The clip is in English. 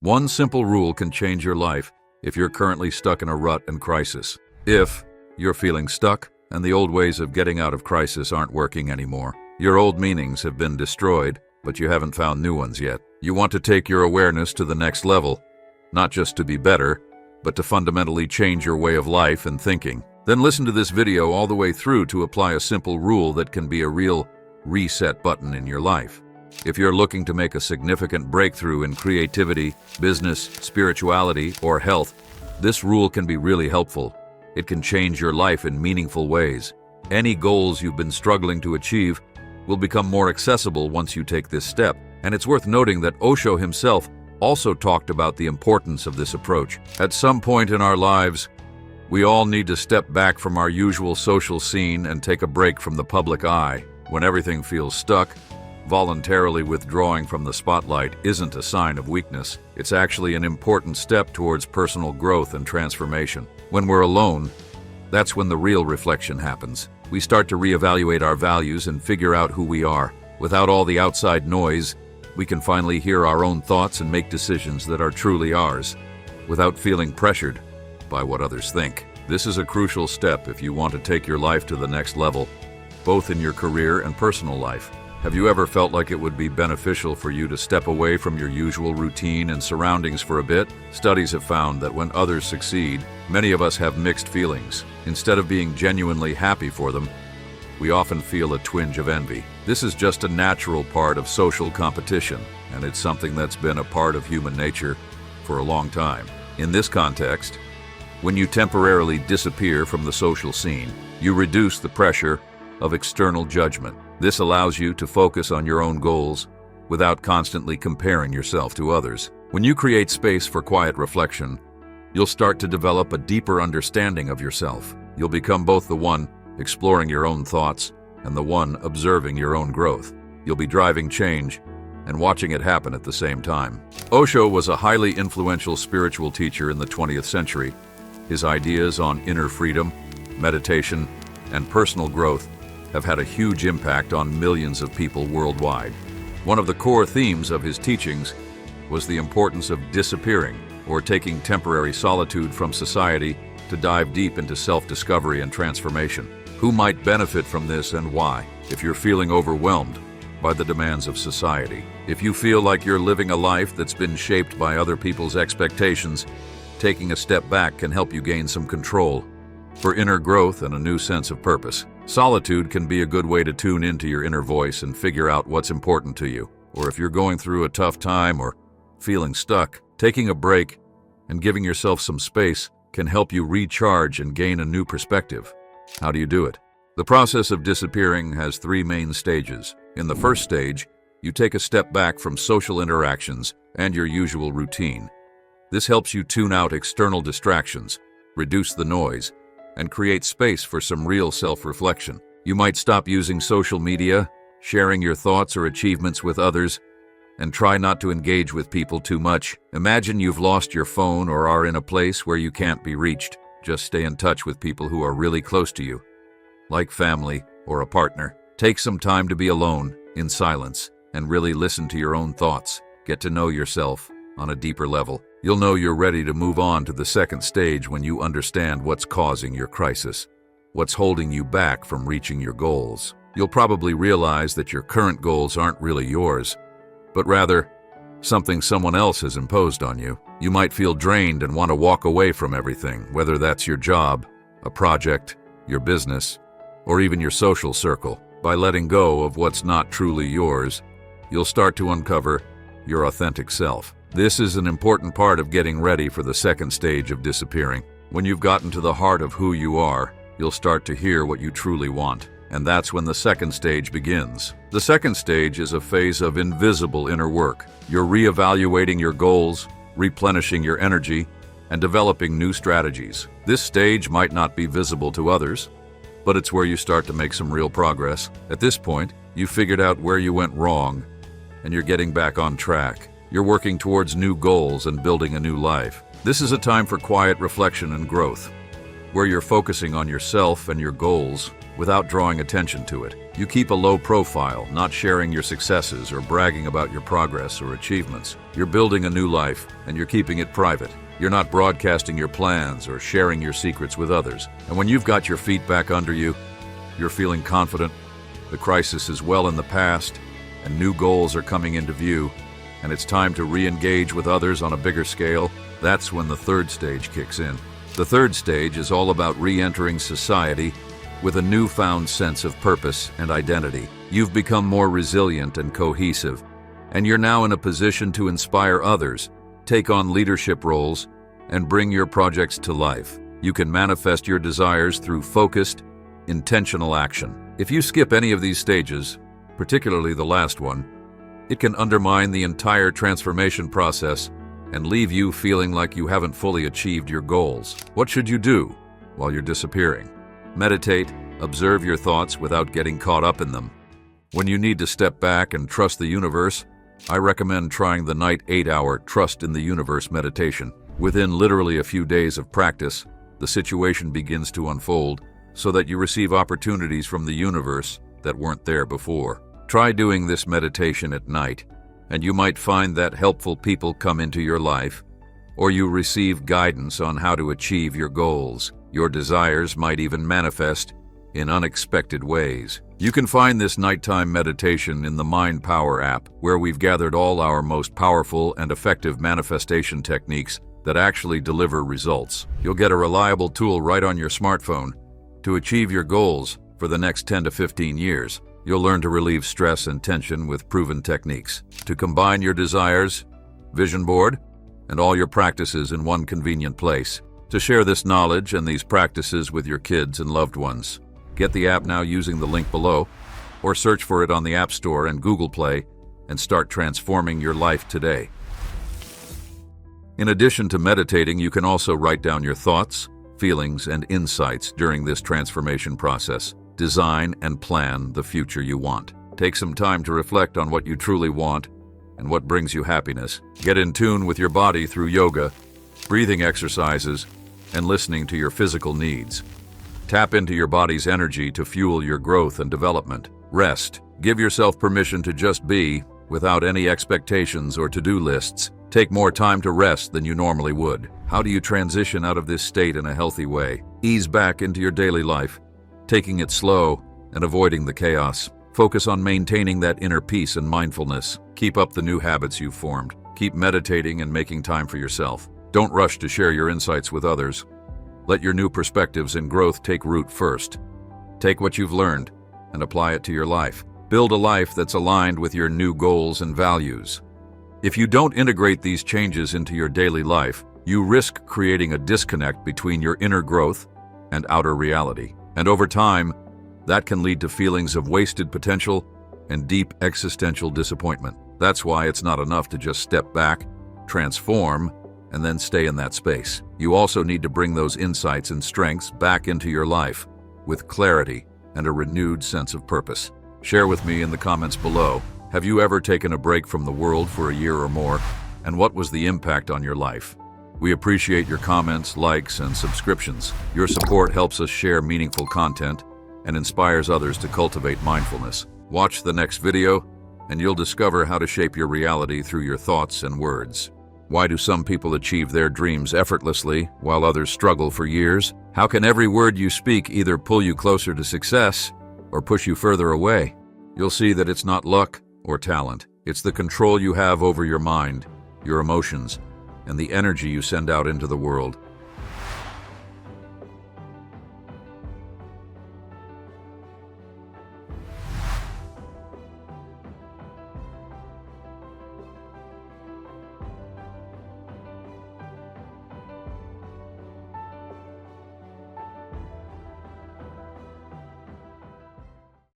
One simple rule can change your life if you're currently stuck in a rut and crisis. If you're feeling stuck and the old ways of getting out of crisis aren't working anymore, your old meanings have been destroyed, but you haven't found new ones yet. You want to take your awareness to the next level, not just to be better, but to fundamentally change your way of life and thinking. Then listen to this video all the way through to apply a simple rule that can be a real reset button in your life. If you're looking to make a significant breakthrough in creativity, business, spirituality, or health, this rule can be really helpful. It can change your life in meaningful ways. Any goals you've been struggling to achieve will become more accessible once you take this step. And it's worth noting that OSHO himself also talked about the importance of this approach. At some point in our lives, we all need to step back from our usual social scene and take a break from the public eye. When everything feels stuck, voluntarily withdrawing from the spotlight isn't a sign of weakness. It's actually an important step towards personal growth and transformation. When we're alone, that's when the real reflection happens. We start to reevaluate our values and figure out who we are. Without all the outside noise, we can finally hear our own thoughts and make decisions that are truly ours, without feeling pressured by what others think. This is a crucial step if you want to take your life to the next level, both in your career and personal life. Have you ever felt like it would be beneficial for you to step away from your usual routine and surroundings for a bit? Studies have found that when others succeed, many of us have mixed feelings. Instead of being genuinely happy for them, we often feel a twinge of envy. This is just a natural part of social competition, and it's something that's been a part of human nature for a long time. In this context, when you temporarily disappear from the social scene, you reduce the pressure of external judgment. This allows you to focus on your own goals without constantly comparing yourself to others. When you create space for quiet reflection, you'll start to develop a deeper understanding of yourself. You'll become both the one exploring your own thoughts and the one observing your own growth. You'll be driving change and watching it happen at the same time. Osho was a highly influential spiritual teacher in the 20th century. His ideas on inner freedom, meditation, and personal growth have had a huge impact on millions of people worldwide. One of the core themes of his teachings was the importance of disappearing, or taking temporary solitude from society to dive deep into self-discovery and transformation. Who might benefit from this and why? If you're feeling overwhelmed by the demands of society, if you feel like you're living a life that's been shaped by other people's expectations, taking a step back can help you gain some control for inner growth and a new sense of purpose. Solitude can be a good way to tune into your inner voice and figure out what's important to you. Or if you're going through a tough time or feeling stuck, taking a break and giving yourself some space can help you recharge and gain a new perspective. How do you do it? The process of disappearing has three main stages. In the first stage, you take a step back from social interactions and your usual routine. This helps you tune out external distractions, reduce the noise, and create space for some real self-reflection. You might stop using social media, sharing your thoughts or achievements with others, and try not to engage with people too much. Imagine you've lost your phone or are in a place where you can't be reached. Just stay in touch with people who are really close to you, like family or a partner. Take some time to be alone, in silence, and really listen to your own thoughts. Get to know yourself on a deeper level. You'll know you're ready to move on to the second stage when you understand what's causing your crisis, what's holding you back from reaching your goals. You'll probably realize that your current goals aren't really yours, but rather something someone else has imposed on you. You might feel drained and want to walk away from everything, whether that's your job, a project, your business, or even your social circle. By letting go of what's not truly yours, you'll start to uncover your authentic self. This is an important part of getting ready for the second stage of disappearing. When you've gotten to the heart of who you are, you'll start to hear what you truly want. And that's when the second stage begins. The second stage is a phase of invisible inner work. You're reevaluating your goals, replenishing your energy, and developing new strategies. This stage might not be visible to others, but it's where you start to make some real progress. At this point, you've figured out where you went wrong, and you're getting back on track. You're working towards new goals and building a new life. This is a time for quiet reflection and growth, where you're focusing on yourself and your goals without drawing attention to it. You keep a low profile, not sharing your successes or bragging about your progress or achievements. You're building a new life, and you're keeping it private. You're not broadcasting your plans or sharing your secrets with others. And when you've got your feet back under you, you're feeling confident, the crisis is well in the past, and new goals are coming into view, and it's time to re-engage with others on a bigger scale, that's when the third stage kicks in. The third stage is all about re-entering society with a newfound sense of purpose and identity. You've become more resilient and cohesive, and you're now in a position to inspire others, take on leadership roles, and bring your projects to life. You can manifest your desires through focused, intentional action. If you skip any of these stages, particularly the last one, it can undermine the entire transformation process and leave you feeling like you haven't fully achieved your goals. What should you do while you're disappearing? Meditate, observe your thoughts without getting caught up in them. When you need to step back and trust the universe, I recommend trying the night 8-hour Trust in the Universe meditation. Within literally a few days of practice, the situation begins to unfold so that you receive opportunities from the universe that weren't there before. Try doing this meditation at night, and you might find that helpful people come into your life, or you receive guidance on how to achieve your goals. Your desires might even manifest in unexpected ways. You can find this nighttime meditation in the Mind Power app, where we've gathered all our most powerful and effective manifestation techniques that actually deliver results. You'll get a reliable tool right on your smartphone to achieve your goals for the next 10 to 15 years. You'll learn to relieve stress and tension with proven techniques, to combine your desires, vision board, and all your practices in one convenient place, to share this knowledge and these practices with your kids and loved ones. Get the app now using the link below, or search for it on the App Store and Google Play, and start transforming your life today. In addition to meditating, you can also write down your thoughts, feelings, and insights during this transformation process. Design and plan the future you want. Take some time to reflect on what you truly want and what brings you happiness. Get in tune with your body through yoga, breathing exercises, and listening to your physical needs. Tap into your body's energy to fuel your growth and development. Rest. Give yourself permission to just be, without any expectations or to-do lists. Take more time to rest than you normally would. How do you transition out of this state in a healthy way? Ease back into your daily life, taking it slow and avoiding the chaos. Focus on maintaining that inner peace and mindfulness. Keep up the new habits you've formed. Keep meditating and making time for yourself. Don't rush to share your insights with others. Let your new perspectives and growth take root first. Take what you've learned and apply it to your life. Build a life that's aligned with your new goals and values. If you don't integrate these changes into your daily life, you risk creating a disconnect between your inner growth and outer reality. And over time, that can lead to feelings of wasted potential and deep existential disappointment. That's why it's not enough to just step back, transform, and then stay in that space. You also need to bring those insights and strengths back into your life with clarity and a renewed sense of purpose. Share with me in the comments below. Have you ever taken a break from the world for a year or more? And what was the impact on your life? We appreciate your comments, likes, and subscriptions. Your support helps us share meaningful content and inspires others to cultivate mindfulness. Watch the next video, and you'll discover how to shape your reality through your thoughts and words. Why do some people achieve their dreams effortlessly while others struggle for years? How can every word you speak either pull you closer to success or push you further away? You'll see that it's not luck or talent. It's the control you have over your mind, your emotions, and the energy you send out into the world.